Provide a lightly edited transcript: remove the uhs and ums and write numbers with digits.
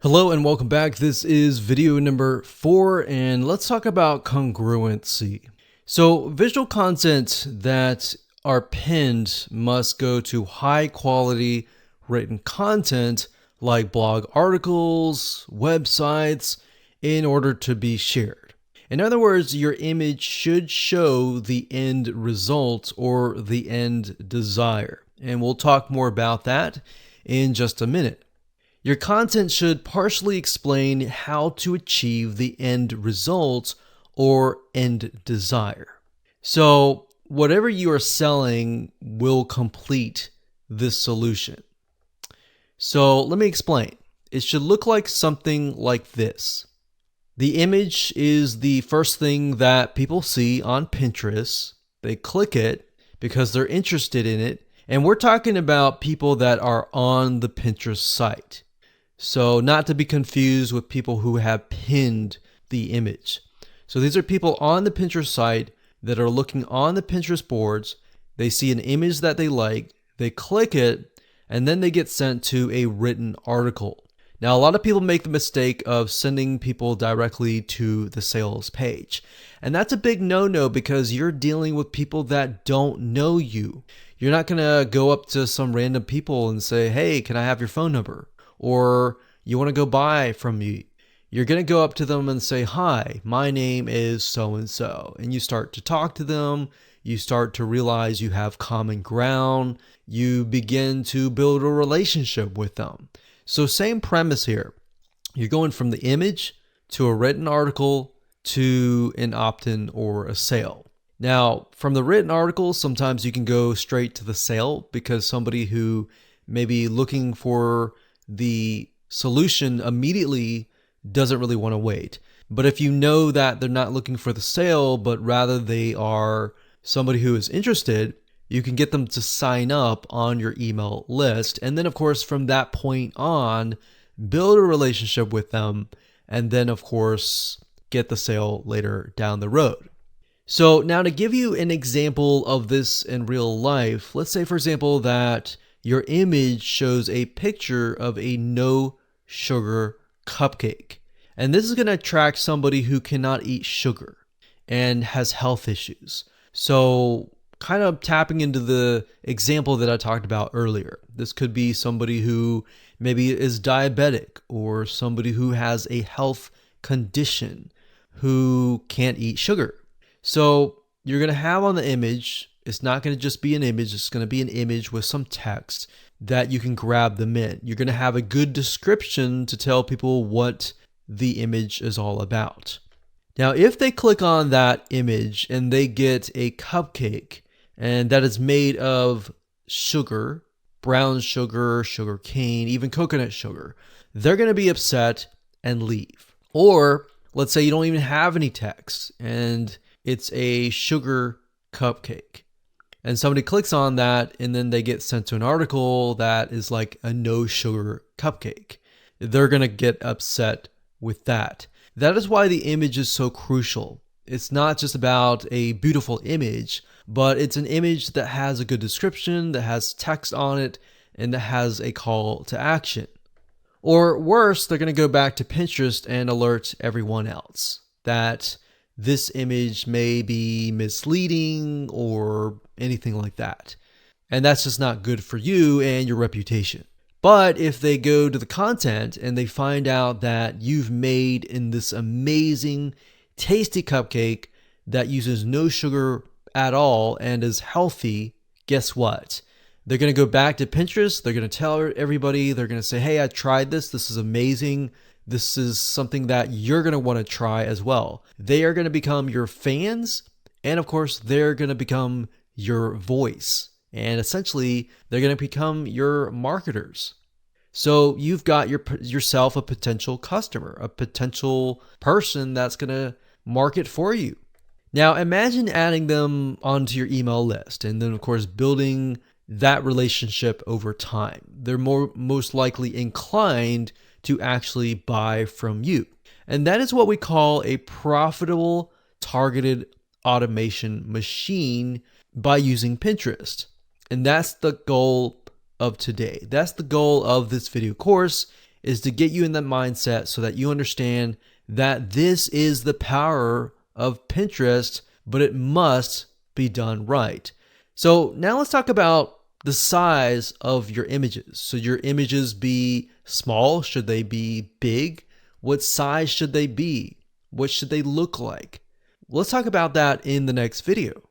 Hello and welcome back. This is video number 4 and let's talk about congruency. So visual content that are pinned must go to high quality written content like blog articles, websites in order to be shared. In other words, your image should show the end result or the end desire. And we'll talk more about that in just a minute. Your content should partially explain how to achieve the end result or end desire. So whatever you are selling will complete this solution. So let me explain. It should look like something like this. The image is the first thing that people see on Pinterest. They click it because they're interested in it. And we're talking about people that are on the Pinterest site. So not to be confused with people who have pinned the image. So these are people on the Pinterest site that are looking on the Pinterest boards. They see an image that they like, they click it, and then they get sent to a written article. Now, a lot of people make the mistake of sending people directly to the sales page. And that's a big no-no because you're dealing with people that don't know you. You're not going to go up to some random people and say, hey, can I have your phone number? Or you want to go buy from me. You're going to go up to them and say, hi, my name is so-and-so. And you start to talk to them. You start to realize you have common ground. You begin to build a relationship with them. So same premise here. You're going from the image to a written article to an opt-in or a sale. Now, from the written article, sometimes you can go straight to the sale because somebody who may be looking for the solution immediately doesn't really want to wait. But if you know that they're not looking for the sale, but rather they are somebody who is interested, you can get them to sign up on your email list. And then, of course, from that point on, build a relationship with them. And then, of course, get the sale later down the road. So now to give you an example of this in real life, let's say, for example, that your image shows a picture of a no sugar cupcake. And this is going to attract somebody who cannot eat sugar and has health issues. So kind of tapping into the example that I talked about earlier. This could be somebody who maybe is diabetic or somebody who has a health condition who can't eat sugar. So you're going to have on the image, it's not going to just be an image, it's going to be an image with some text that you can grab them in. You're going to have a good description to tell people what the image is all about. Now, if they click on that image and they get a cupcake and that is made of sugar, brown sugar, sugar cane, even coconut sugar, they're going to be upset and leave. Or let's say you don't even have any text and it's a sugar cupcake. And somebody clicks on that and then they get sent to an article that is like a no sugar cupcake. They're going to get upset with that. That is why the image is so crucial. It's not just about a beautiful image, but it's an image that has a good description, that has text on it, and that has a call to action. Or worse, they're going to go back to Pinterest and alert everyone else that this image may be misleading or anything like that. And that's just not good for you and your reputation. But if they go to the content and they find out that you've made in this amazing, tasty cupcake that uses no sugar at all and is healthy, guess what? They're going to go back to Pinterest. They're going to tell everybody, they're going to say, hey, I tried this. This is amazing. This is something that you're going to want to try as well. They are going to become your fans. And of course, they're going to become your voice. And essentially, they're going to become your marketers. So you've got yourself a potential customer, a potential person that's going to market for you. Now, imagine adding them onto your email list and then, of course, building that relationship over time. They're most likely inclined to actually buy from you. And that is what we call a profitable targeted automation machine by using Pinterest. And that's the goal of today. That's the goal of this video course, is to get you in that mindset so that you understand that this is the power of Pinterest, but it must be done right. So now let's talk about the size of your images. Should your images be small? Should they be big? What size should they be? What should they look like? Let's talk about that in the next video.